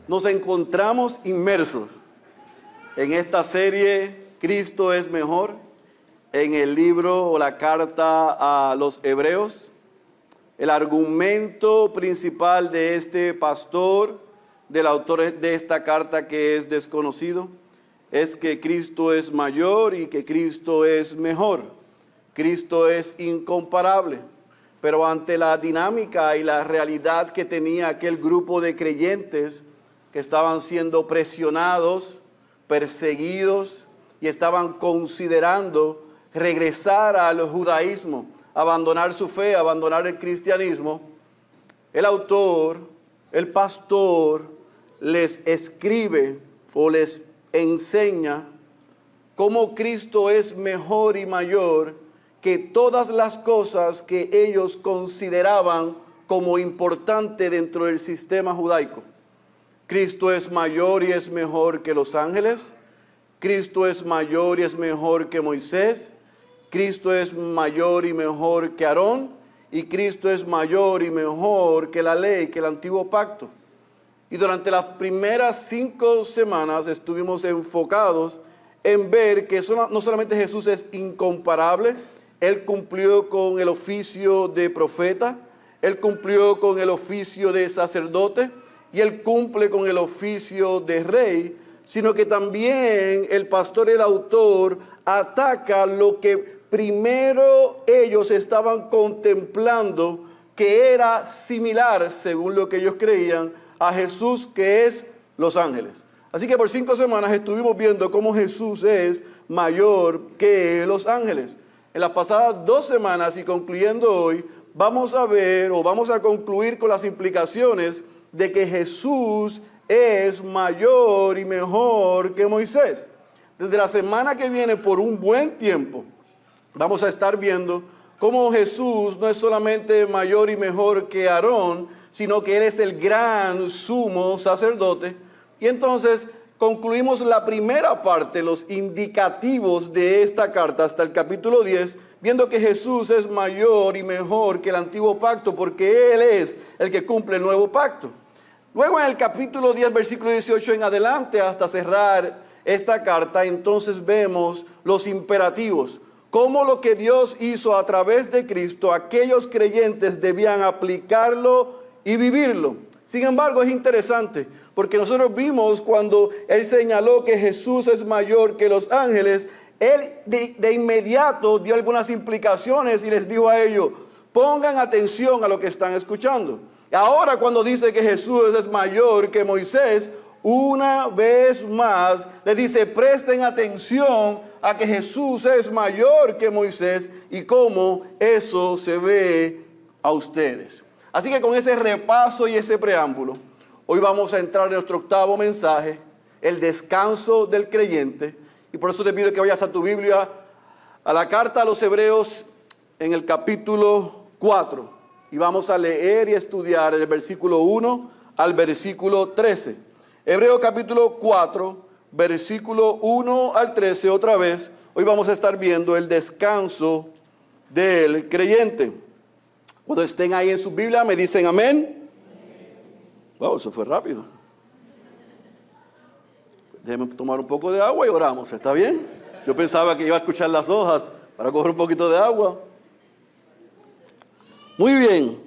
Nos encontramos inmersos en esta serie Cristo es mejor, en el libro o la carta a los Hebreos. El argumento principal de este pastor, del autor de esta carta que es desconocido, es que Cristo es mayor y que Cristo es mejor. Cristo es incomparable. Pero ante la dinámica y la realidad que tenía aquel grupo de creyentes que estaban siendo presionados, perseguidos y estaban considerando regresar al judaísmo, abandonar su fe, abandonar el cristianismo, el autor, el pastor, les escribe o les enseña cómo Cristo es mejor y mayor que todas las cosas que ellos consideraban como importante dentro del sistema judaico. Cristo es mayor y es mejor que los ángeles. Cristo es mayor y es mejor que Moisés. Cristo es mayor y mejor que Aarón. Y Cristo es mayor y mejor que la ley, que el antiguo pacto. Y durante las primeras 5 semanas estuvimos enfocados en ver que no solamente Jesús es incomparable, Él cumplió con el oficio de profeta, Él cumplió con el oficio de sacerdote y Él cumple con el oficio de rey, sino que también el pastor y el autor ataca lo que primero ellos estaban contemplando, que era similar, según lo que ellos creían, a Jesús, que es los ángeles. Así que por 5 semanas estuvimos viendo cómo Jesús es mayor que los ángeles. En las pasadas 2 semanas y concluyendo hoy, vamos a ver o vamos a concluir con las implicaciones de que Jesús es mayor y mejor que Moisés. Desde la semana que viene, por un buen tiempo, vamos a estar viendo cómo Jesús no es solamente mayor y mejor que Aarón, sino que Él es el gran sumo sacerdote. Y entonces concluimos la primera parte, los indicativos de esta carta hasta el capítulo 10, viendo que Jesús es mayor y mejor que el antiguo pacto, porque Él es el que cumple el nuevo pacto. Luego en el capítulo 10, versículo 18 en adelante, hasta cerrar esta carta, entonces vemos los imperativos. Cómo lo que Dios hizo a través de Cristo, aquellos creyentes debían aplicarlo y vivirlo. Sin embargo, es interesante, porque nosotros vimos cuando Él señaló que Jesús es mayor que los ángeles, Él de inmediato dio algunas implicaciones y les dijo a ellos, pongan atención a lo que están escuchando. Ahora cuando dice que Jesús es mayor que Moisés, una vez más le dice, presten atención a que Jesús es mayor que Moisés y cómo eso se ve a ustedes. Así que con ese repaso y ese preámbulo, hoy vamos a entrar en nuestro 8º mensaje, el descanso del creyente. Y por eso te pido que vayas a tu Biblia, a la carta a los Hebreos en el capítulo 4. Y vamos a leer y estudiar el versículo 1 al versículo 13. Hebreos capítulo 4, versículo 1 al 13, otra vez. Hoy vamos a estar viendo el descanso del creyente. Cuando estén ahí en su Biblia, me dicen amén. Wow, eso fue rápido. Déjenme tomar un poco de agua y oramos, ¿está bien? Yo pensaba que iba a escuchar las hojas para coger un poquito de agua. Muy bien.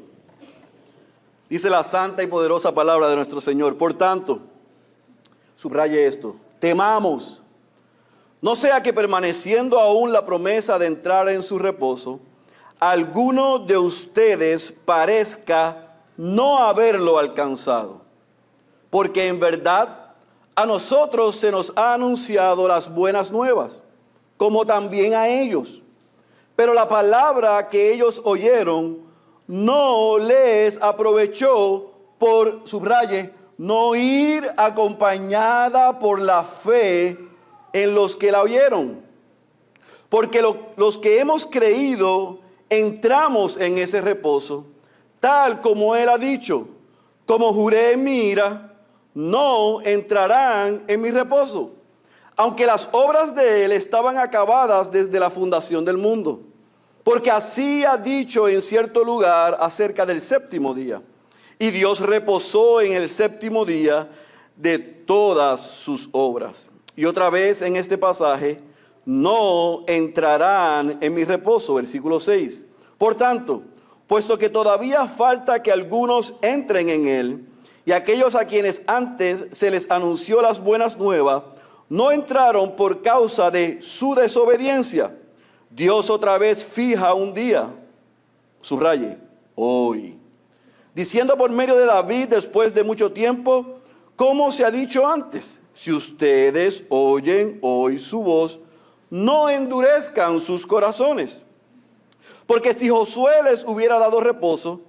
Dice la santa y poderosa palabra de nuestro Señor. Por tanto, subraye esto, temamos, no sea que permaneciendo aún la promesa de entrar en su reposo, alguno de ustedes parezca no haberlo alcanzado. Porque en verdad a nosotros se nos ha anunciado las buenas nuevas, como también a ellos. Pero la palabra que ellos oyeron no les aprovechó por, subraye, no ir acompañada por la fe en los que la oyeron. Porque los que hemos creído entramos en ese reposo, tal como Él ha dicho, como juré en mi ira, no entrarán en mi reposo, aunque las obras de Él estaban acabadas desde la fundación del mundo. Porque así ha dicho en cierto lugar acerca del séptimo día. Y Dios reposó en el séptimo día de todas sus obras. Y otra vez en este pasaje, no entrarán en mi reposo, versículo 6. Por tanto, puesto que todavía falta que algunos entren en él, y aquellos a quienes antes se les anunció las buenas nuevas, no entraron por causa de su desobediencia. Dios otra vez fija un día, subraye, hoy, diciendo por medio de David después de mucho tiempo, como se ha dicho antes, si ustedes oyen hoy su voz, no endurezcan sus corazones. Porque si Josué les hubiera dado reposo,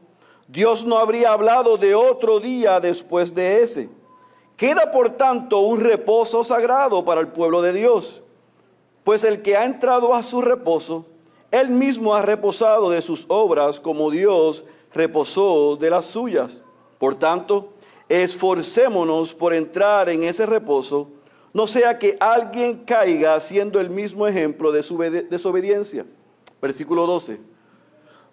Dios no habría hablado de otro día después de ese. Queda por tanto un reposo sagrado para el pueblo de Dios, pues el que ha entrado a su reposo, él mismo ha reposado de sus obras como Dios reposó de las suyas. Por tanto, esforcémonos por entrar en ese reposo, no sea que alguien caiga siendo el mismo ejemplo de su desobediencia. Versículo 12.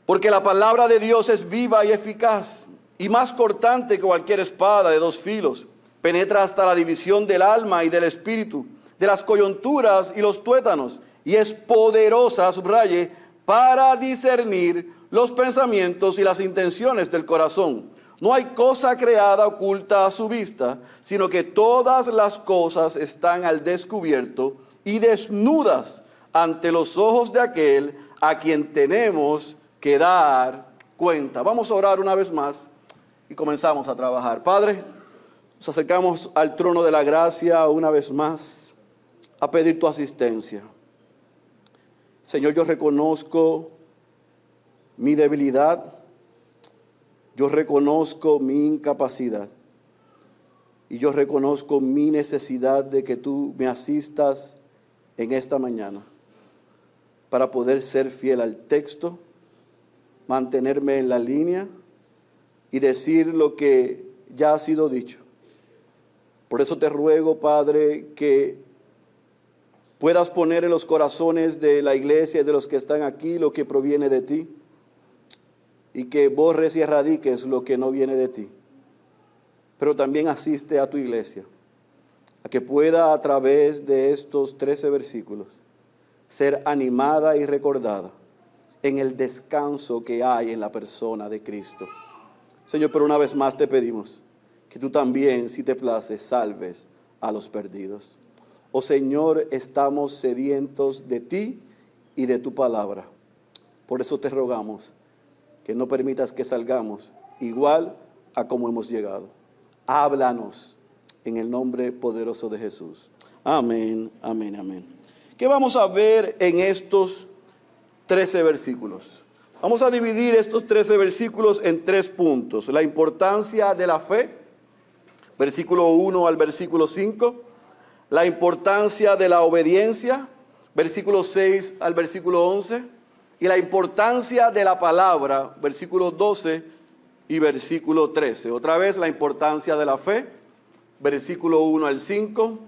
Porque la palabra de Dios es viva y eficaz, y más cortante que cualquier espada de dos filos. Penetra hasta la división del alma y del espíritu, de las coyunturas y los tuétanos, y es poderosa, subraye, para discernir los pensamientos y las intenciones del corazón. No hay cosa creada oculta a su vista, sino que todas las cosas están al descubierto y desnudas ante los ojos de aquel a quien tenemos que dar cuenta. Vamos a orar una vez más y comenzamos a trabajar. Padre, nos acercamos al trono de la gracia una vez más a pedir tu asistencia. Señor, yo reconozco mi debilidad, yo reconozco mi incapacidad y yo reconozco mi necesidad de que tú me asistas en esta mañana para poder ser fiel al texto, mantenerme en la línea y decir lo que ya ha sido dicho. Por eso te ruego, Padre, que puedas poner en los corazones de la iglesia y de los que están aquí lo que proviene de ti, y que borres y erradiques lo que no viene de ti. Pero también asiste a tu iglesia, a que pueda a través de estos 13 versículos ser animada y recordada en el descanso que hay en la persona de Cristo. Señor, pero una vez más te pedimos que tú también, si te place, salves a los perdidos. Oh Señor, estamos sedientos de ti y de tu palabra. Por eso te rogamos que no permitas que salgamos igual a como hemos llegado. Háblanos en el nombre poderoso de Jesús. Amén, amén, amén. ¿Qué vamos a ver en estos 13 versículos? Vamos a dividir estos 13 versículos en 3 puntos. La importancia de la fe, versículo 1 al versículo 5. La importancia de la obediencia, versículo 6 al versículo 11. Y la importancia de la palabra, versículo 12 y versículo 13. Otra vez, la importancia de la fe, versículo 1 al 5.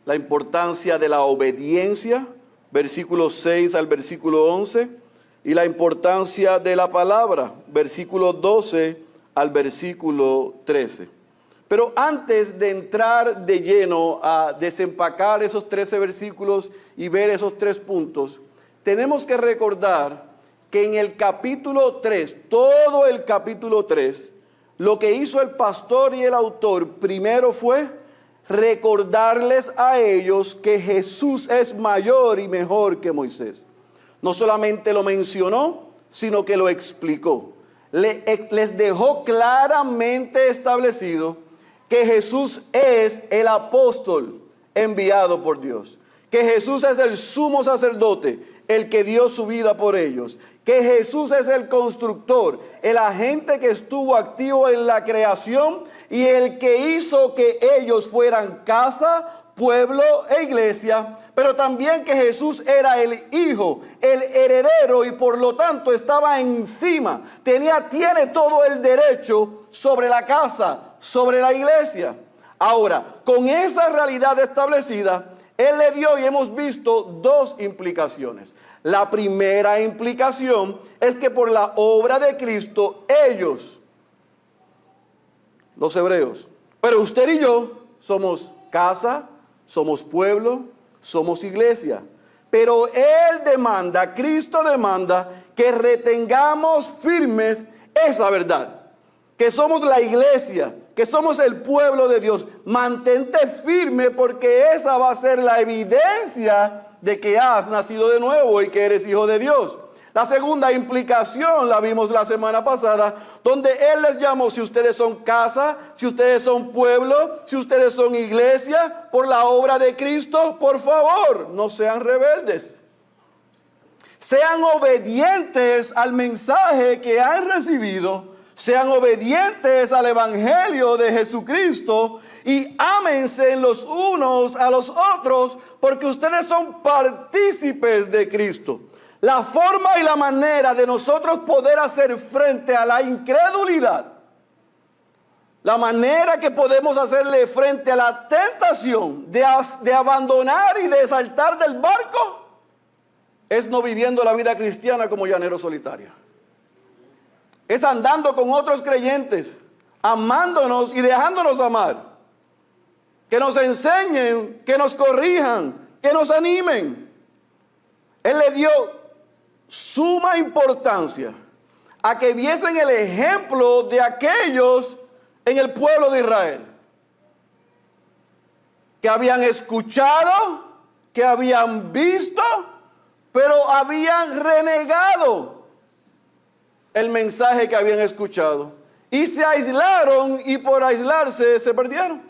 La importancia de la obediencia, versículo 6 al versículo 11. Y la importancia de la palabra, versículo 12 al versículo 13. Pero antes de entrar de lleno a desempacar esos 13 versículos y ver esos 3 puntos, tenemos que recordar que en el capítulo 3, todo el capítulo 3, lo que hizo el pastor y el autor primero fue recordarles a ellos que Jesús es mayor y mejor que Moisés. No solamente lo mencionó, sino que lo explicó. Les dejó claramente establecido que Jesús es el apóstol enviado por Dios, que Jesús es el sumo sacerdote, el que dio su vida por ellos, que Jesús es el constructor, el agente que estuvo activo en la creación y el que hizo que ellos fueran casa, pueblo e iglesia, pero también que Jesús era el hijo, el heredero y por lo tanto estaba encima, tiene todo el derecho sobre la casa, sobre la iglesia. Ahora, con esa realidad establecida, Él le dio y hemos visto 2 implicaciones. La primera implicación es que por la obra de Cristo, ellos, los hebreos, pero usted y yo, somos casa, somos pueblo, somos iglesia. Pero Él demanda, Cristo demanda que retengamos firmes esa verdad. Que somos la iglesia, que somos el pueblo de Dios. Mantente firme porque esa va a ser la evidencia de que has nacido de nuevo y que eres hijo de Dios. La segunda implicación la vimos la semana pasada, donde Él les llamó, si ustedes son casa, si ustedes son pueblo, si ustedes son iglesia, por la obra de Cristo, por favor, no sean rebeldes. Sean obedientes al mensaje que han recibido, sean obedientes al evangelio de Jesucristo y ámense los unos a los otros, porque ustedes son partícipes de Cristo. La forma y la manera de nosotros poder hacer frente a la incredulidad, la manera que podemos hacerle frente a la tentación de abandonar y de saltar del barco, es no viviendo la vida cristiana como llanero solitario. Es andando con otros creyentes, amándonos y dejándonos amar. Que nos enseñen, que nos corrijan, que nos animen. Él le dio suma importancia a que viesen el ejemplo de aquellos en el pueblo de Israel, que habían escuchado, que habían visto, pero habían renegado el mensaje que habían escuchado y se aislaron, y por aislarse se perdieron.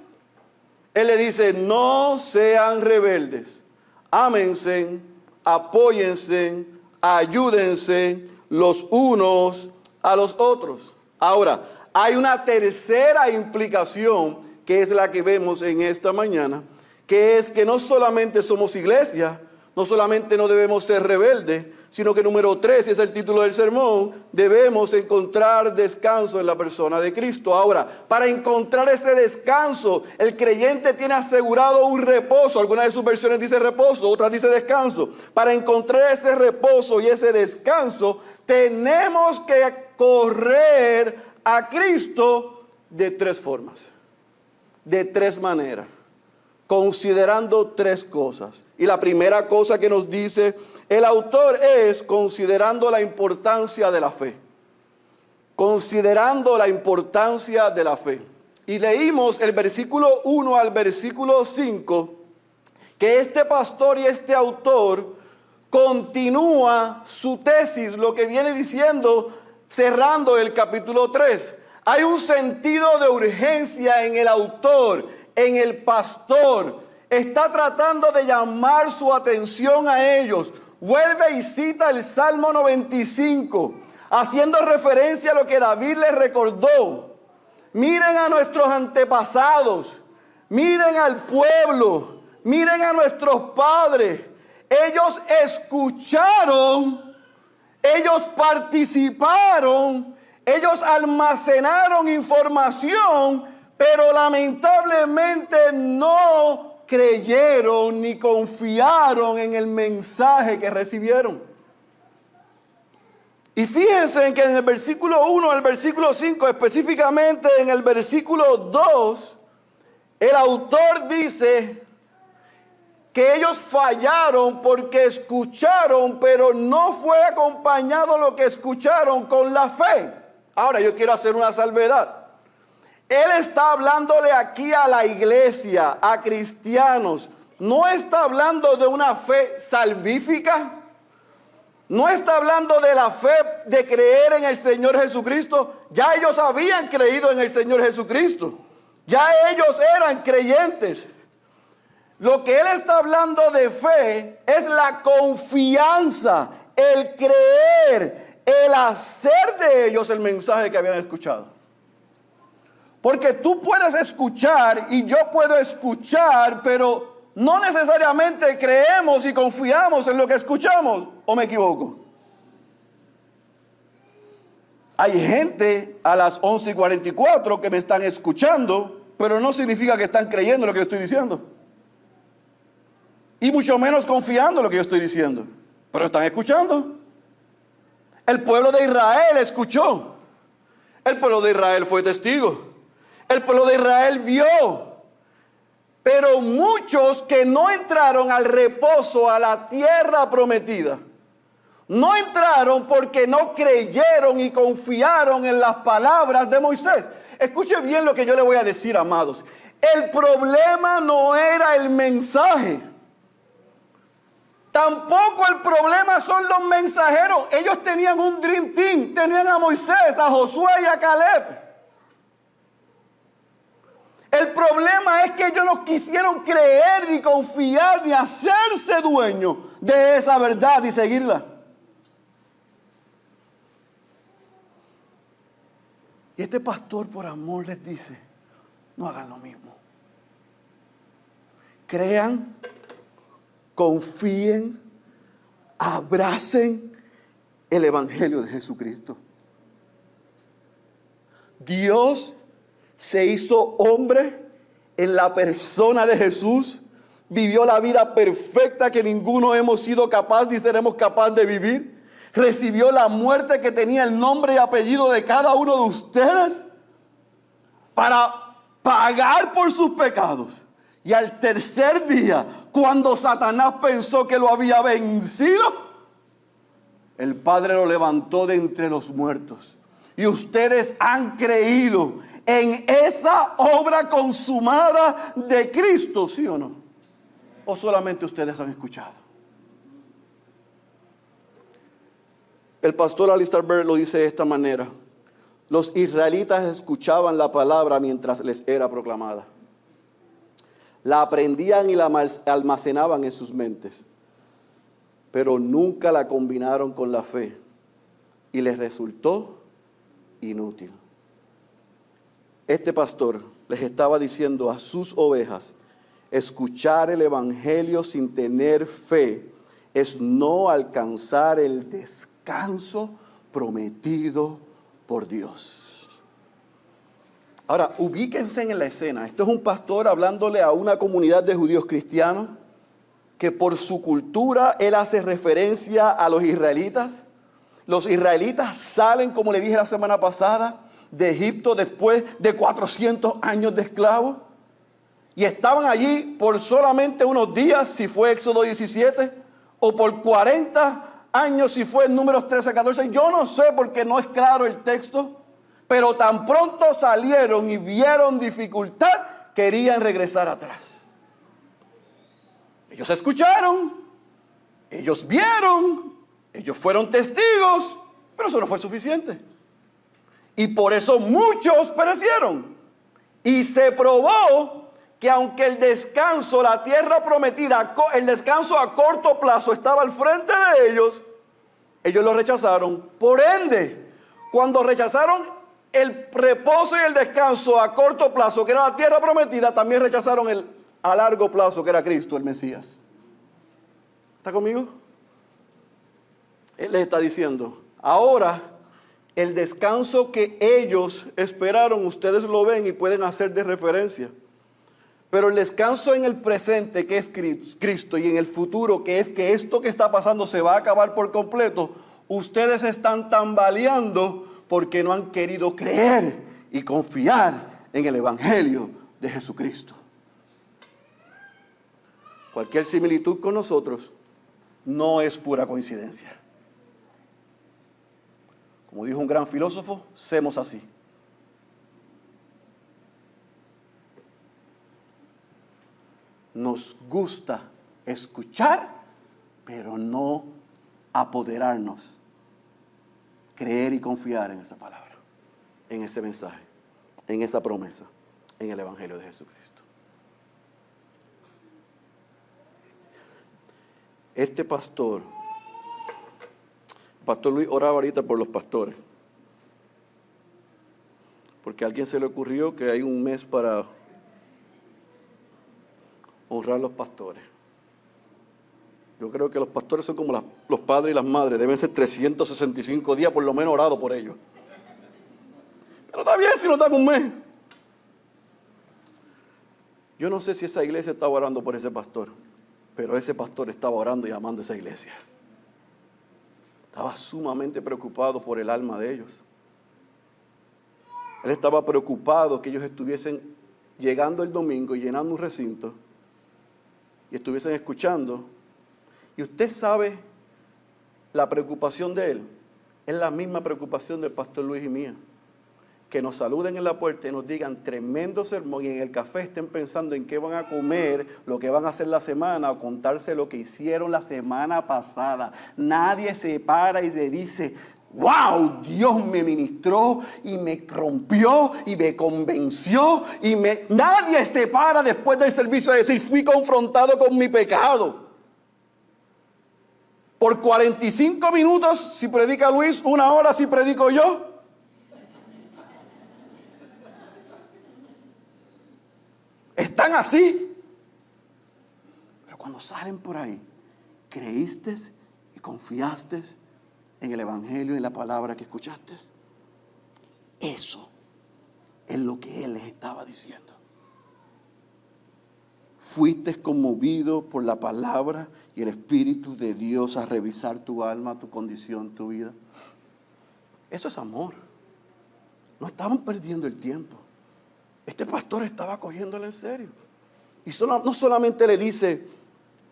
Él le dice: no sean rebeldes, ámense, apóyense, ayúdense los unos a los otros. Ahora, hay una tercera implicación que es la que vemos en esta mañana, que es que no solamente somos iglesia, no solamente no debemos ser rebeldes, sino que número 3, es el título del sermón, debemos encontrar descanso en la persona de Cristo. Ahora, para encontrar ese descanso, el creyente tiene asegurado un reposo. Algunas de sus versiones dice reposo, otras dice descanso. Para encontrar ese reposo y ese descanso, tenemos que correr a Cristo de 3 formas, de 3 maneras, considerando 3 cosas. Y la primera cosa que nos dice el autor es considerando la importancia de la fe. Considerando la importancia de la fe. Y leímos el versículo 1 al versículo 5, que este pastor y este autor continúa su tesis, lo que viene diciendo cerrando el capítulo 3. Hay un sentido de urgencia en el autor, en el pastor. Está tratando de llamar su atención a ellos. Vuelve y cita el Salmo 95, haciendo referencia a lo que David les recordó. Miren a nuestros antepasados, miren al pueblo, miren a nuestros padres. Ellos escucharon, ellos participaron, ellos almacenaron información, pero lamentablemente no creyeron ni confiaron en el mensaje que recibieron. Y fíjense en que en el versículo 1 al versículo 5, específicamente en el versículo 2, el autor dice que ellos fallaron porque escucharon, pero no fue acompañado lo que escucharon con la fe. Ahora yo quiero hacer una salvedad. Él está hablándole aquí a la iglesia, a cristianos. No está hablando de una fe salvífica. No está hablando de la fe de creer en el Señor Jesucristo. Ya ellos habían creído en el Señor Jesucristo. Ya ellos eran creyentes. Lo que él está hablando de fe es la confianza, el creer, el hacer de ellos el mensaje que habían escuchado. Porque tú puedes escuchar y yo puedo escuchar, pero no necesariamente creemos y confiamos en lo que escuchamos, ¿o me equivoco? Hay gente a las 11:44 que me están escuchando, pero no significa que están creyendo lo que yo estoy diciendo. Y mucho menos confiando en lo que yo estoy diciendo, pero están escuchando. El pueblo de Israel escuchó. El pueblo de Israel fue testigo. El pueblo de Israel vio. Pero muchos que no entraron al reposo, a la tierra prometida, no entraron porque no creyeron y confiaron en las palabras de Moisés. Escuche bien lo que yo le voy a decir, amados. El problema no era el mensaje. Tampoco el problema son los mensajeros. Ellos tenían un Dream Team. Tenían a Moisés, a Josué y a Caleb. El problema es que ellos no quisieron creer ni confiar ni hacerse dueños de esa verdad y seguirla. Y este pastor por amor les dice, no hagan lo mismo. Crean, confíen, abracen el Evangelio de Jesucristo. Dios se hizo hombre en la persona de Jesús, vivió la vida perfecta que ninguno hemos sido capaz ni seremos capaces de vivir, recibió la muerte que tenía el nombre y apellido de cada uno de ustedes para pagar por sus pecados. Y al tercer día, cuando Satanás pensó que lo había vencido, el Padre lo levantó de entre los muertos. Y ustedes han creído en esa obra consumada de Cristo, ¿sí o no? ¿O solamente ustedes han escuchado? El pastor Alistair Begg lo dice de esta manera: los israelitas escuchaban la palabra mientras les era proclamada. La aprendían y la almacenaban en sus mentes, pero nunca la combinaron con la fe y les resultó inútil. Este pastor les estaba diciendo a sus ovejas: escuchar el Evangelio sin tener fe es no alcanzar el descanso prometido por Dios. Ahora, ubíquense en la escena. Esto es un pastor hablándole a una comunidad de judíos cristianos que por su cultura él hace referencia a los israelitas. Los israelitas salen, como le dije la semana pasada, de Egipto después de 400 años de esclavos. Y estaban allí por solamente unos días, si fue Éxodo 17, o por 40 años, si fue en Números 13, 14. Yo no sé porque no es claro el texto, pero tan pronto salieron y vieron dificultad, querían regresar atrás. Ellos escucharon, ellos vieron, ellos fueron testigos, pero eso no fue suficiente. Y por eso muchos perecieron. Y se probó que aunque el descanso, la tierra prometida, el descanso a corto plazo estaba al frente de ellos, ellos lo rechazaron. Por ende, cuando rechazaron el reposo y el descanso a corto plazo, que era la tierra prometida, también rechazaron el a largo plazo, que era Cristo, el Mesías. ¿Está conmigo? Él les está diciendo, ahora el descanso que ellos esperaron, ustedes lo ven y pueden hacer de referencia. Pero el descanso en el presente, que es Cristo, y en el futuro, que es que esto que está pasando se va a acabar por completo, ustedes están tambaleando porque no han querido creer y confiar en el Evangelio de Jesucristo. Cualquier similitud con nosotros no es pura coincidencia. Como dijo un gran filósofo, semos así. Nos gusta escuchar, pero no apoderarnos, creer y confiar en esa palabra, en ese mensaje, en esa promesa, en el Evangelio de Jesucristo. Este pastor Luis oraba ahorita por los pastores, porque a alguien se le ocurrió que hay un mes para honrar a los pastores. Yo creo que los pastores son como los padres y las madres, deben ser 365 días por lo menos orado por ellos. Pero está bien si nos dan un mes. Yo no sé si esa iglesia estaba orando por ese pastor, pero ese pastor estaba orando y amando a esa iglesia. Estaba sumamente preocupado por el alma de ellos. Él estaba preocupado que ellos estuviesen llegando el domingo y llenando un recinto y estuviesen escuchando, y usted sabe la preocupación de él, es la misma preocupación del pastor Luis y mía. Que nos saluden en la puerta y nos digan tremendo sermón y en el café estén pensando en qué van a comer, lo que van a hacer la semana o contarse lo que hicieron la semana pasada. Nadie se para y le dice, wow, Dios me ministró y me rompió y me convenció Nadie se para después del servicio de decir, fui confrontado con mi pecado. Por 45 minutos si predica Luis, 1 hora si predico yo. Están así. Pero cuando salen por ahí, creíste y confiaste en el Evangelio y en la palabra que escuchaste. Eso es lo que Él les estaba diciendo. Fuiste conmovido por la palabra y el Espíritu de Dios a revisar tu alma, tu condición, tu vida. Eso es amor. No estaban perdiendo el tiempo. Este pastor estaba cogiéndole en serio. Y no solamente le dice,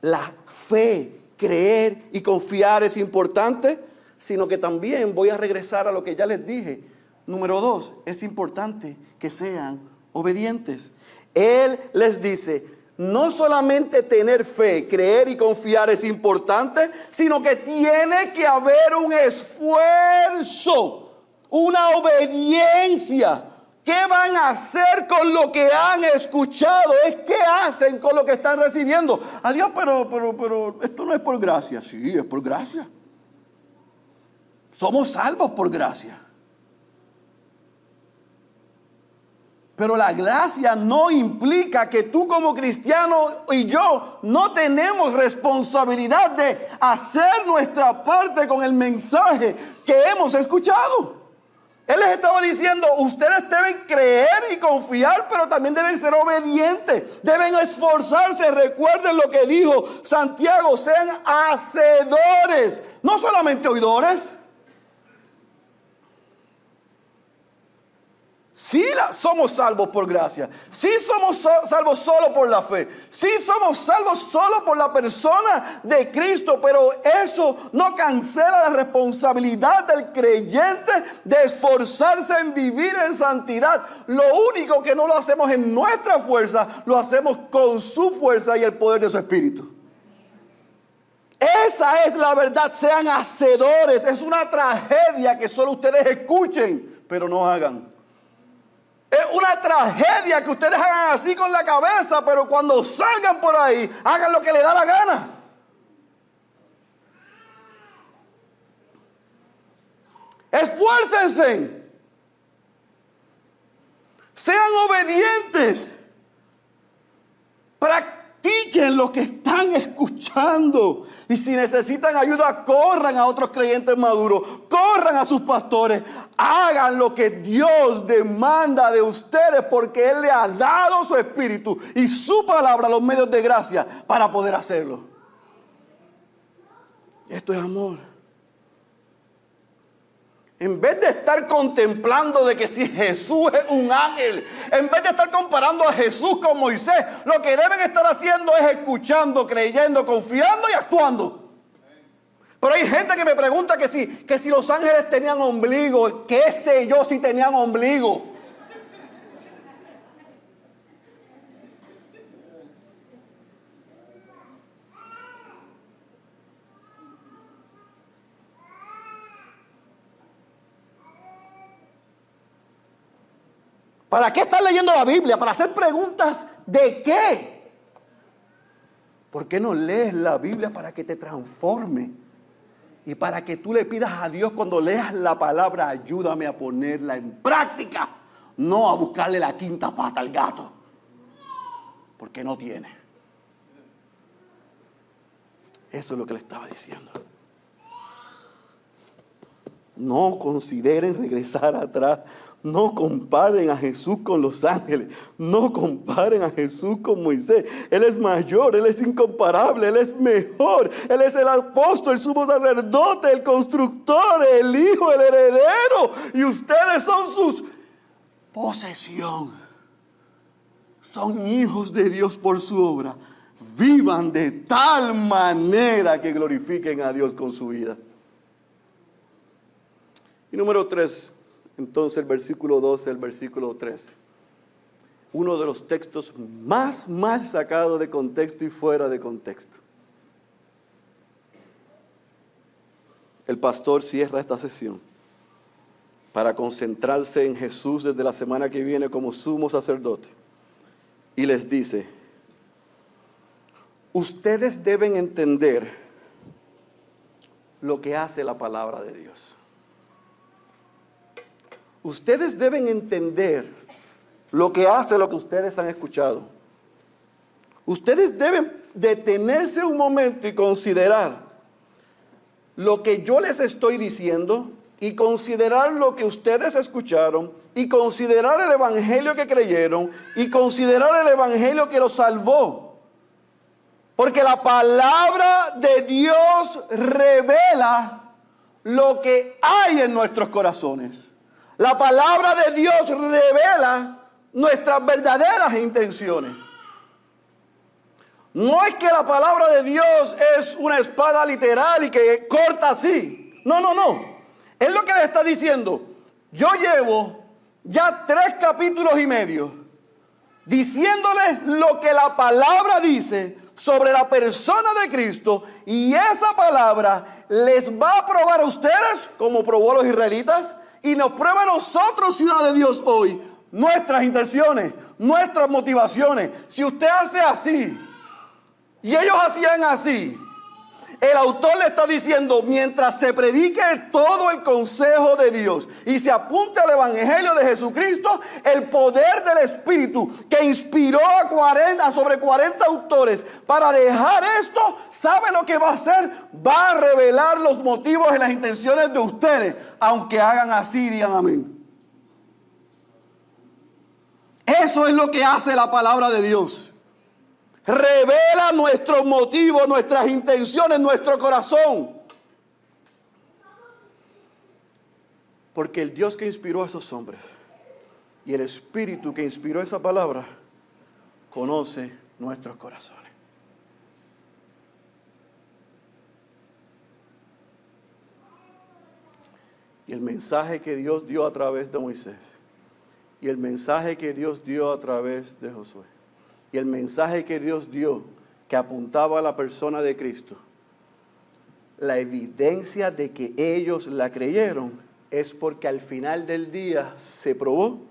la fe, creer y confiar es importante, sino que también voy a regresar a lo que ya les dije. Número 2, es importante que sean obedientes. Él les dice, no solamente tener fe, creer y confiar es importante, sino que tiene que haber un esfuerzo, una obediencia. ¿Qué van a hacer con lo que han escuchado? Es qué hacen con lo que están recibiendo. Adiós, pero esto no es por gracia. Sí, es por gracia. Somos salvos por gracia. Pero la gracia no implica que tú como cristiano y yo no tenemos responsabilidad de hacer nuestra parte con el mensaje que hemos escuchado. Él les estaba diciendo, ustedes deben creer y confiar, pero también deben ser obedientes. Deben esforzarse. Recuerden lo que dijo Santiago, sean hacedores, no solamente oidores. Sí somos salvos por gracia. Sí somos salvos solo por la fe. Sí somos salvos solo por la persona de Cristo. Pero eso no cancela la responsabilidad del creyente de esforzarse en vivir en santidad. Lo único que no lo hacemos en nuestra fuerza, lo hacemos con su fuerza y el poder de su Espíritu. Esa es la verdad. Sean hacedores. Es una tragedia que solo ustedes escuchen, pero no hagan. Es una tragedia que ustedes hagan así con la cabeza, pero cuando salgan por ahí, hagan lo que les da la gana. Esfuércense. Sean obedientes. Practiquen lo que están escuchando. Y si necesitan ayuda, corran a otros creyentes maduros. Corran a sus pastores. Hagan lo que Dios demanda de ustedes, porque Él le ha dado su Espíritu y su palabra, los medios de gracia para poder hacerlo. Esto es amor. En vez de estar contemplando de que si Jesús es un ángel, en vez de estar comparando a Jesús con Moisés, lo que deben estar haciendo es escuchando, creyendo, confiando y actuando. Pero hay gente que me pregunta que si los ángeles tenían ombligo, ¿qué sé yo si tenían ombligo? ¿Para qué estás leyendo la Biblia? ¿Para hacer preguntas de qué? ¿Por qué no lees la Biblia para que te transforme? Y para que tú le pidas a Dios cuando leas la palabra, ayúdame a ponerla en práctica. No a buscarle la quinta pata al gato. Porque no tiene. Eso es lo que le estaba diciendo. No consideren regresar atrás. No comparen a Jesús con los ángeles. No comparen a Jesús con Moisés. Él es mayor, Él es incomparable, Él es mejor. Él es el apóstol, el sumo sacerdote, el constructor, el hijo, el heredero. Y ustedes son sus posesión. son hijos de Dios por su obra, vivan de tal manera que glorifiquen a Dios con su vida. Y número 3, entonces el versículo 12, el versículo 13. Uno de los textos más mal sacados de contexto y fuera de contexto. El pastor cierra esta sesión para concentrarse en Jesús desde la semana que viene como sumo sacerdote. Y les dice, ustedes deben entender lo que hace la palabra de Dios. Ustedes deben entender lo que hace lo que ustedes han escuchado. Ustedes deben detenerse un momento y considerar lo que yo les estoy diciendo y considerar lo que ustedes escucharon y considerar el evangelio que creyeron y considerar el evangelio que los salvó. Porque la palabra de Dios revela lo que hay en nuestros corazones. La palabra de Dios revela nuestras verdaderas intenciones. No es que la palabra de Dios es una espada literal y que corta así. No, no, no. Es lo que le está diciendo. Yo llevo ya 3 capítulos y medio diciéndoles lo que la palabra dice sobre la persona de Cristo, y esa palabra les va a probar a ustedes como probó a los israelitas y nos prueba a nosotros, ciudad de Dios, hoy nuestras intenciones, nuestras motivaciones. Si usted hace así y ellos hacían así, el autor le está diciendo, mientras se predique todo el consejo de Dios y se apunte al evangelio de Jesucristo, el poder del Espíritu que inspiró a sobre 40 autores para dejar esto, ¿sabe lo que va a hacer? Va a revelar los motivos y las intenciones de ustedes, aunque hagan así y digan amén. Eso es lo que hace la palabra de Dios. Revela nuestros motivos, nuestras intenciones, nuestro corazón. Porque el Dios que inspiró a esos hombres y el Espíritu que inspiró esa palabra conoce nuestros corazones. Y el mensaje que Dios dio a través de Moisés, y el mensaje que Dios dio a través de Josué, y el mensaje que Dios dio, que apuntaba a la persona de Cristo, la evidencia de que ellos la creyeron es porque al final del día se probó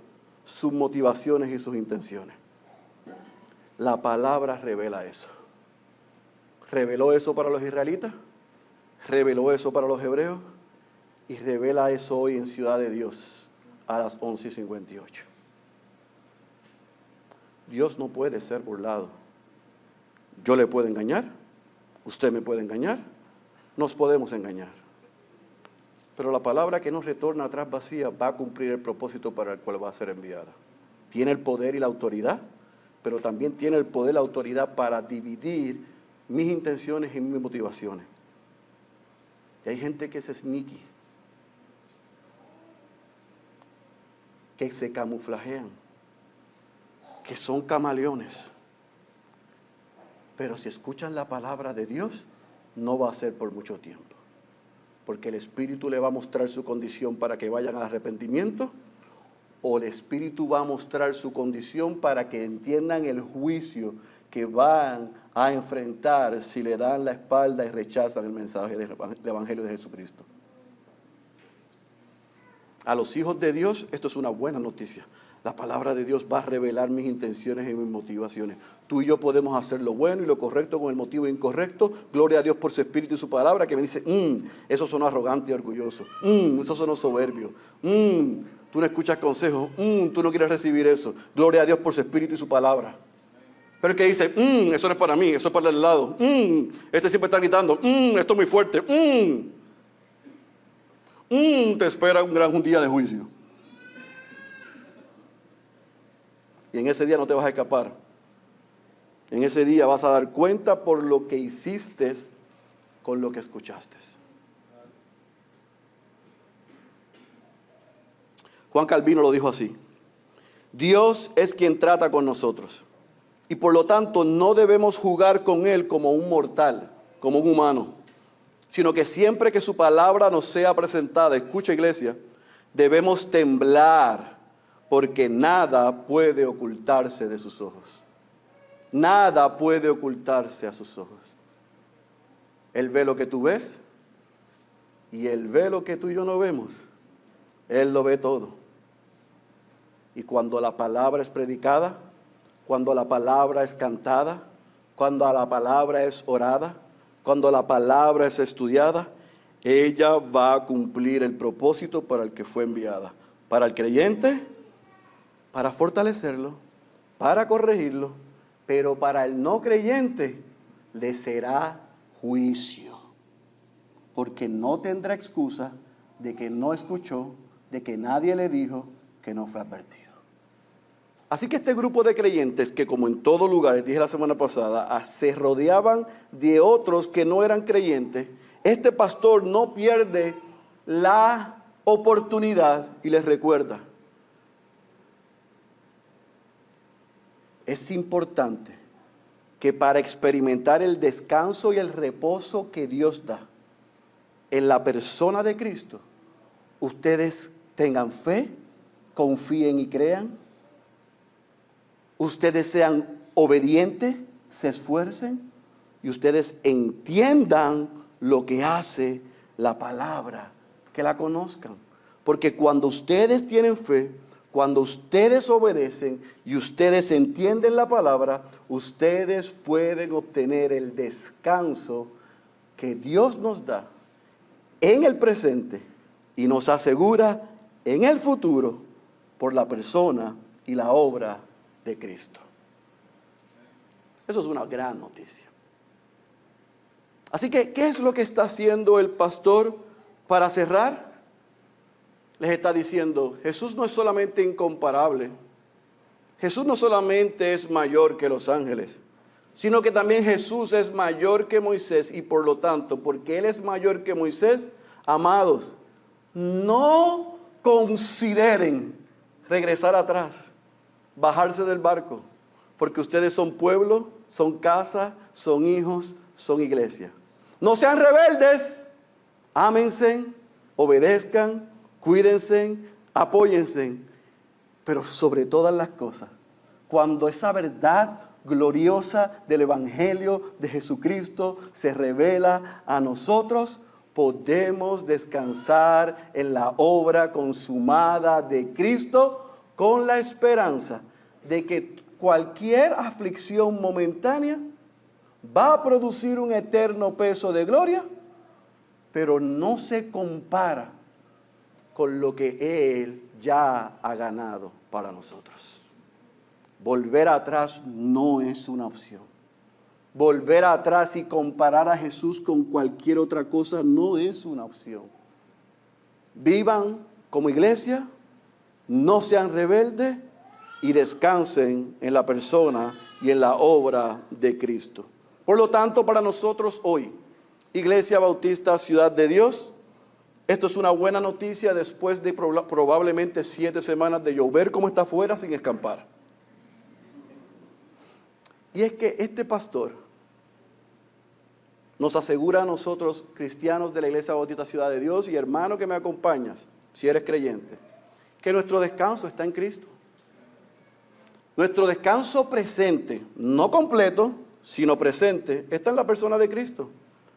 sus motivaciones y sus intenciones. La palabra revela eso. Reveló eso para los israelitas, reveló eso para los hebreos y revela eso hoy en Ciudad de Dios a las 11:58. Dios no puede ser burlado. Yo le puedo engañar, usted me puede engañar, nos podemos engañar. Pero la palabra que nos retorna atrás vacía va a cumplir el propósito para el cual va a ser enviada. Tiene el poder y la autoridad, pero también tiene el poder y la autoridad para dividir mis intenciones y mis motivaciones. Y hay gente que es sneaky, que se camuflajean, que son camaleones. Pero si escuchan la palabra de Dios, no va a ser por mucho tiempo. Porque el Espíritu le va a mostrar su condición para que vayan al arrepentimiento, o el Espíritu va a mostrar su condición para que entiendan el juicio que van a enfrentar si le dan la espalda y rechazan el mensaje del Evangelio de Jesucristo. A los hijos de Dios, esto es una buena noticia. La palabra de Dios va a revelar mis intenciones y mis motivaciones. Tú y yo podemos hacer lo bueno y lo correcto con el motivo incorrecto. Gloria a Dios por su Espíritu y su palabra que me dice, eso son arrogante y orgulloso. Eso son soberbio. Tú no escuchas consejos. Tú no quieres recibir eso. Gloria a Dios por su Espíritu y su palabra. Pero el que dice, eso no es para mí, eso es para el lado. Este siempre está gritando, esto es muy fuerte. Te espera un día de juicio. Y en ese día no te vas a escapar. En ese día vas a dar cuenta por lo que hiciste con lo que escuchaste. Juan Calvino lo dijo así: Dios es quien trata con nosotros. Y por lo tanto no debemos jugar con Él como un mortal, como un humano, sino que siempre que su palabra nos sea presentada, escucha iglesia, debemos temblar, porque nada puede ocultarse de sus ojos. Nada puede ocultarse a sus ojos. Él ve lo que tú ves y Él ve lo que tú y yo no vemos. Él lo ve todo. Y cuando la palabra es predicada, cuando la palabra es cantada, cuando la palabra es orada, cuando la palabra es estudiada, ella va a cumplir el propósito para el que fue enviada. Para el creyente, para fortalecerlo, para corregirlo, pero para el no creyente le será juicio, porque no tendrá excusa de que no escuchó, de que nadie le dijo, que no fue advertido. Así que este grupo de creyentes que, como en todo lugar, les dije la semana pasada, se rodeaban de otros que no eran creyentes, este pastor no pierde la oportunidad y les recuerda: es importante que para experimentar el descanso y el reposo que Dios da en la persona de Cristo, ustedes tengan fe, confíen y crean, ustedes sean obedientes, se esfuercen y ustedes entiendan lo que hace la palabra, que la conozcan. Porque cuando ustedes tienen fe, cuando ustedes obedecen y ustedes entienden la palabra, ustedes pueden obtener el descanso que Dios nos da en el presente y nos asegura en el futuro por la persona y la obra de Cristo. Eso es una gran noticia. Así que, ¿qué es lo que está haciendo el pastor para cerrar? Les está diciendo: Jesús no es solamente incomparable, Jesús no solamente es mayor que los ángeles, sino que también Jesús es mayor que Moisés, y por lo tanto, porque Él es mayor que Moisés, amados, no consideren regresar atrás, bajarse del barco, porque ustedes son pueblo, son casa, son hijos, son iglesia. No sean rebeldes, ámense, obedezcan, cuídense, apóyense, pero sobre todas las cosas, cuando esa verdad gloriosa del Evangelio de Jesucristo se revela a nosotros, podemos descansar en la obra consumada de Cristo con la esperanza de que cualquier aflicción momentánea va a producir un eterno peso de gloria, pero no se compara con lo que Él ya ha ganado para nosotros. Volver atrás no es una opción. Volver atrás y comparar a Jesús con cualquier otra cosa no es una opción. Vivan como iglesia, no sean rebeldes y descansen en la persona y en la obra de Cristo. Por lo tanto, para nosotros hoy, Iglesia Bautista Ciudad de Dios, esto es una buena noticia después de probablemente 7 semanas de llover como está afuera sin escampar. Y es que este pastor nos asegura a nosotros, cristianos de la Iglesia Bautista Ciudad de Dios y hermano que me acompañas, si eres creyente, que nuestro descanso está en Cristo. Nuestro descanso presente, no completo, sino presente, está en la persona de Cristo.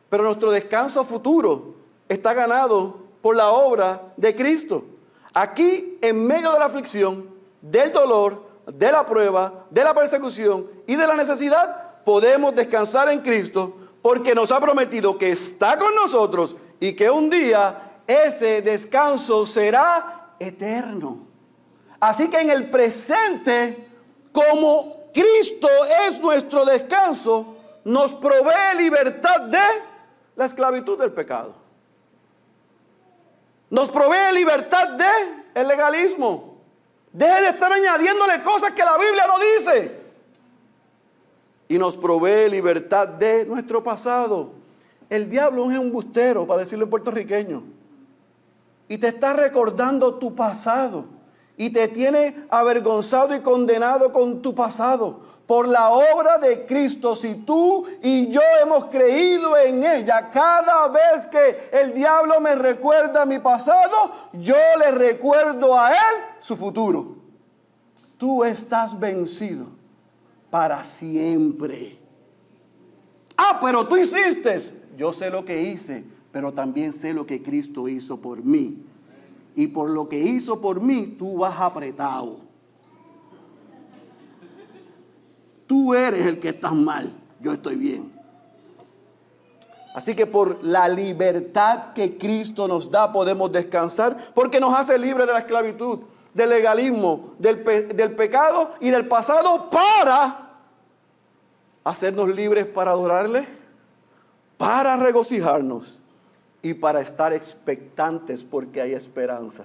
Pero nuestro descanso futuro está ganado por la obra de Cristo. Aquí, en medio de la aflicción, del dolor, de la prueba, de la persecución y de la necesidad, podemos descansar en Cristo, porque nos ha prometido que está con nosotros y que un día ese descanso será eterno. Así que en el presente, como Cristo es nuestro descanso, nos provee libertad de la esclavitud del pecado. Nos provee libertad de el legalismo. Deje de estar añadiéndole cosas que la Biblia no dice. Y nos provee libertad de nuestro pasado. El diablo es un embustero, para decirlo en puertorriqueño. Y te está recordando tu pasado. y te tiene avergonzado y condenado con tu pasado. Por la obra de Cristo, si tú y yo hemos creído en ella, cada vez que el diablo me recuerda mi pasado, yo le recuerdo a él su futuro. Tú estás vencido para siempre. Ah, pero tú hiciste. Yo sé lo que hice, pero también sé lo que Cristo hizo por mí. Y por lo que hizo por mí, tú vas apretado. Tú eres el que estás mal, yo estoy bien. Así que por la libertad que Cristo nos da podemos descansar, porque nos hace libres de la esclavitud, del legalismo, del pecado y del pasado, para hacernos libres para adorarle, para regocijarnos y para estar expectantes porque hay esperanza.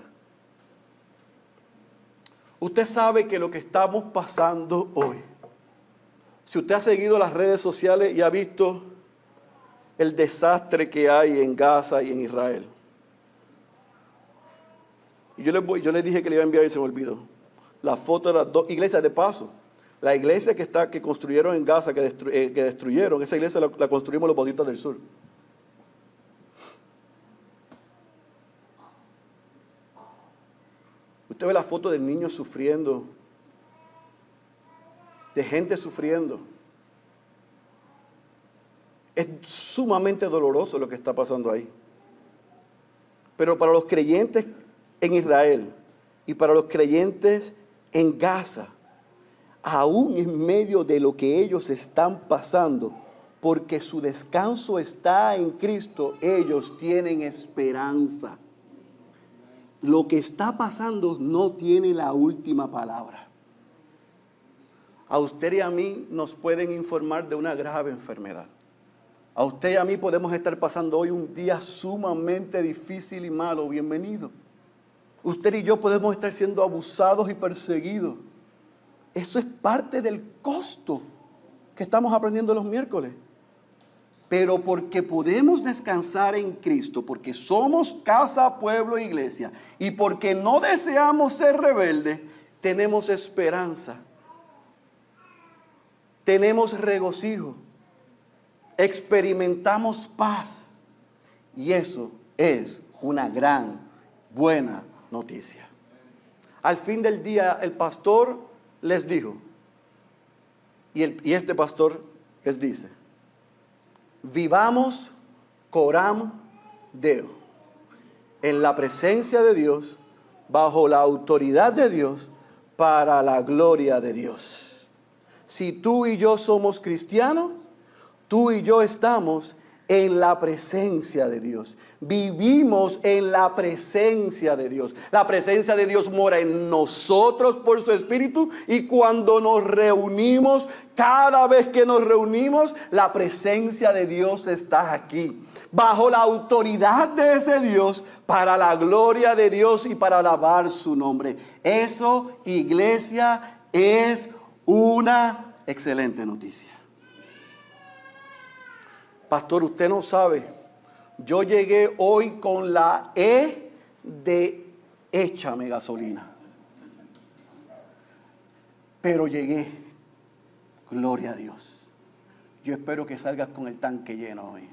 Usted sabe que lo que estamos pasando hoy, si usted ha seguido las redes sociales y ha visto el desastre que hay en Gaza y en Israel. Y yo les dije que le iba a enviar y se me olvidó. La foto de las dos iglesias, de paso. La iglesia que construyeron en Gaza, que destruyeron, esa iglesia la construimos los Bautistas del Sur. Usted ve la foto de niños sufriendo, de gente sufriendo. Es sumamente doloroso lo que está pasando ahí. Pero para los creyentes en Israel y para los creyentes en Gaza, aún en medio de lo que ellos están pasando, porque su descanso está en Cristo, ellos tienen esperanza. Lo que está pasando no tiene la última palabra. A usted y a mí nos pueden informar de una grave enfermedad. A usted y a mí podemos estar pasando hoy un día sumamente difícil y malo. Bienvenido. Usted y yo podemos estar siendo abusados y perseguidos. Eso es parte del costo que estamos aprendiendo los miércoles. Pero porque podemos descansar en Cristo, porque somos casa, pueblo, iglesia, y porque no deseamos ser rebeldes, tenemos esperanza. Tenemos regocijo, experimentamos paz, y eso es una gran, buena noticia. Al fin del día, el pastor les dijo, y este pastor les dice: vivamos coram Deo, en la presencia de Dios, bajo la autoridad de Dios, para la gloria de Dios. Si tú y yo somos cristianos, tú y yo estamos en la presencia de Dios. Vivimos en la presencia de Dios. La presencia de Dios mora en nosotros por su Espíritu, y cuando nos reunimos, cada vez que nos reunimos, la presencia de Dios está aquí, bajo la autoridad de ese Dios, para la gloria de Dios y para alabar su nombre. Eso, iglesia, es una excelente noticia. Pastor, usted no sabe, yo llegué hoy con la E de échame gasolina. Pero llegué, gloria a Dios. Yo espero que salgas con el tanque lleno hoy.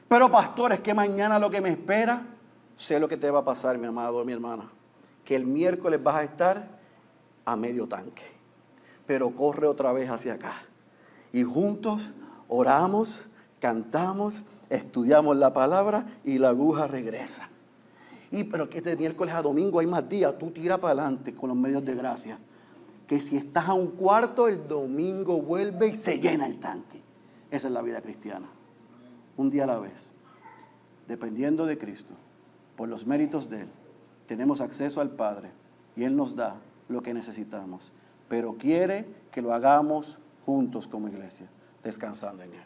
Pero pastor, es que mañana lo que me espera, sé lo que te va a pasar, mi amado, mi hermana, que el miércoles vas a estar a medio tanque. Pero corre otra vez hacia acá. Y juntos oramos, cantamos, estudiamos la palabra y la aguja regresa. Pero que de miércoles a domingo hay más días. Tú tira para adelante con los medios de gracia. Que si estás a un cuarto, el domingo vuelve y se llena el tanque. Esa es la vida cristiana. Un día a la vez. Dependiendo de Cristo, por los méritos de Él, tenemos acceso al Padre y Él nos da lo que necesitamos. Pero quiere que lo hagamos juntos como iglesia, descansando en Él.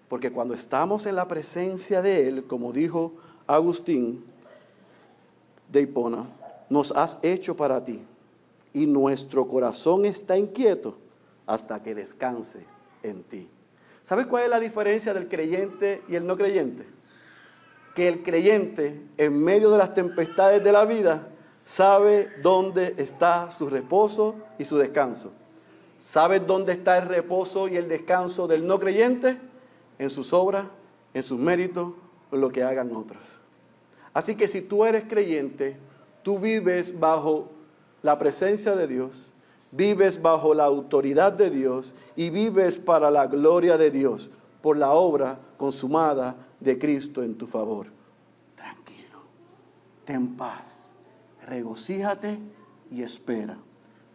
Porque cuando estamos en la presencia de Él, como dijo Agustín de Hipona, nos has hecho para ti, y nuestro corazón está inquieto hasta que descanse en ti. ¿Sabe cuál es la diferencia del creyente y el no creyente? Que el creyente, en medio de las tempestades de la vida, sabe dónde está su reposo y su descanso. ¿Sabes dónde está el reposo y el descanso del no creyente? En sus obras, en sus méritos, en lo que hagan otros. Así que si tú eres creyente, tú vives bajo la presencia de Dios, vives bajo la autoridad de Dios y vives para la gloria de Dios por la obra consumada de Cristo en tu favor. Tranquilo, ten paz, regocíjate y espera.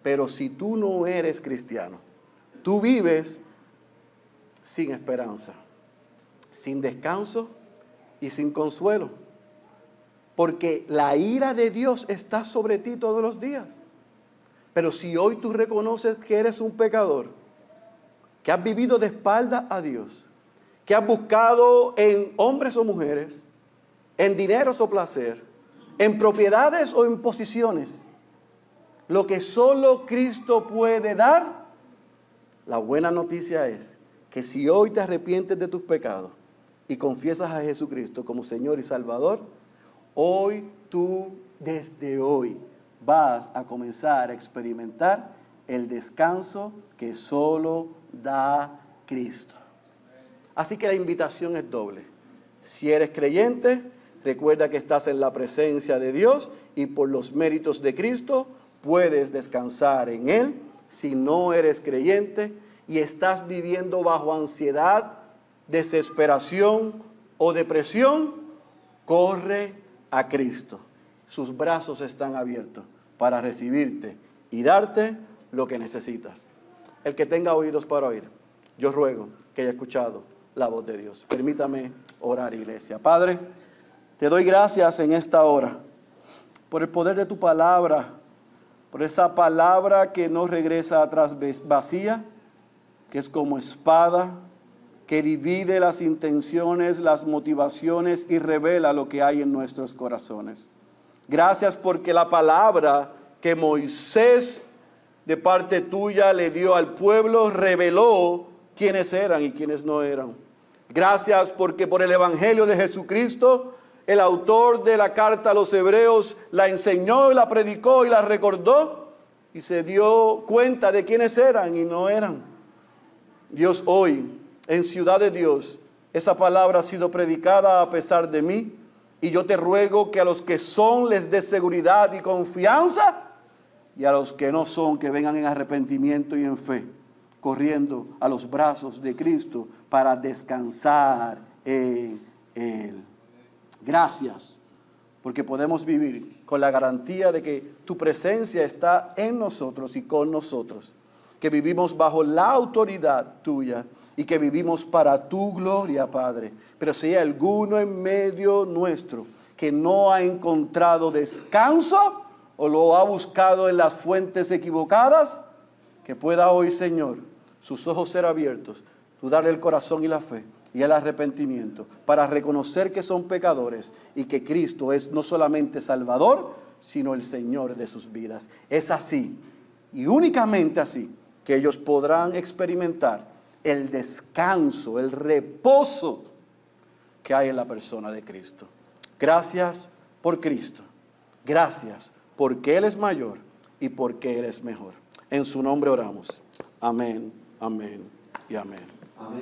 Pero si tú no eres cristiano, tú vives sin esperanza, sin descanso y sin consuelo. Porque la ira de Dios está sobre ti todos los días. Pero si hoy tú reconoces que eres un pecador, que has vivido de espalda a Dios, que has buscado en hombres o mujeres, en dineros o placer, en propiedades o en posiciones, lo que solo Cristo puede dar, la buena noticia es que si hoy te arrepientes de tus pecados y confiesas a Jesucristo como Señor y Salvador, hoy tú, desde hoy, vas a comenzar a experimentar el descanso que solo da Cristo. Así que la invitación es doble. Si eres creyente, recuerda que estás en la presencia de Dios y por los méritos de Cristo puedes descansar en Él. Si no eres creyente y estás viviendo bajo ansiedad, desesperación o depresión, corre a Cristo. Sus brazos están abiertos para recibirte y darte lo que necesitas. El que tenga oídos para oír, yo ruego que haya escuchado la voz de Dios. Permítame orar, iglesia. Padre, te doy gracias en esta hora por el poder de tu palabra, por esa palabra que no regresa atrás vacía, que es como espada, que divide las intenciones, las motivaciones y revela lo que hay en nuestros corazones. Gracias porque la palabra que Moisés de parte tuya le dio al pueblo reveló quiénes eran y quiénes no eran. Gracias porque por el Evangelio de Jesucristo, el autor de la carta a los Hebreos la enseñó, la predicó y la recordó y se dio cuenta de quiénes eran y no eran. Dios, hoy en Ciudad de Dios, esa palabra ha sido predicada a pesar de mí y yo te ruego que a los que son les dé seguridad y confianza y a los que no son que vengan en arrepentimiento y en fe, corriendo a los brazos de Cristo para descansar en Él. Gracias, porque podemos vivir con la garantía de que tu presencia está en nosotros y con nosotros, que vivimos bajo la autoridad tuya y que vivimos para tu gloria, Padre. Pero si hay alguno en medio nuestro que no ha encontrado descanso o lo ha buscado en las fuentes equivocadas, que pueda hoy, Señor, sus ojos ser abiertos, tú darle el corazón y la fe y el arrepentimiento para reconocer que son pecadores y que Cristo es no solamente Salvador, sino el Señor de sus vidas. Es así y únicamente así que ellos podrán experimentar el descanso, el reposo que hay en la persona de Cristo. Gracias por Cristo. Gracias porque Él es mayor y porque Él es mejor. En su nombre oramos. Amén, amén y amén. Amén.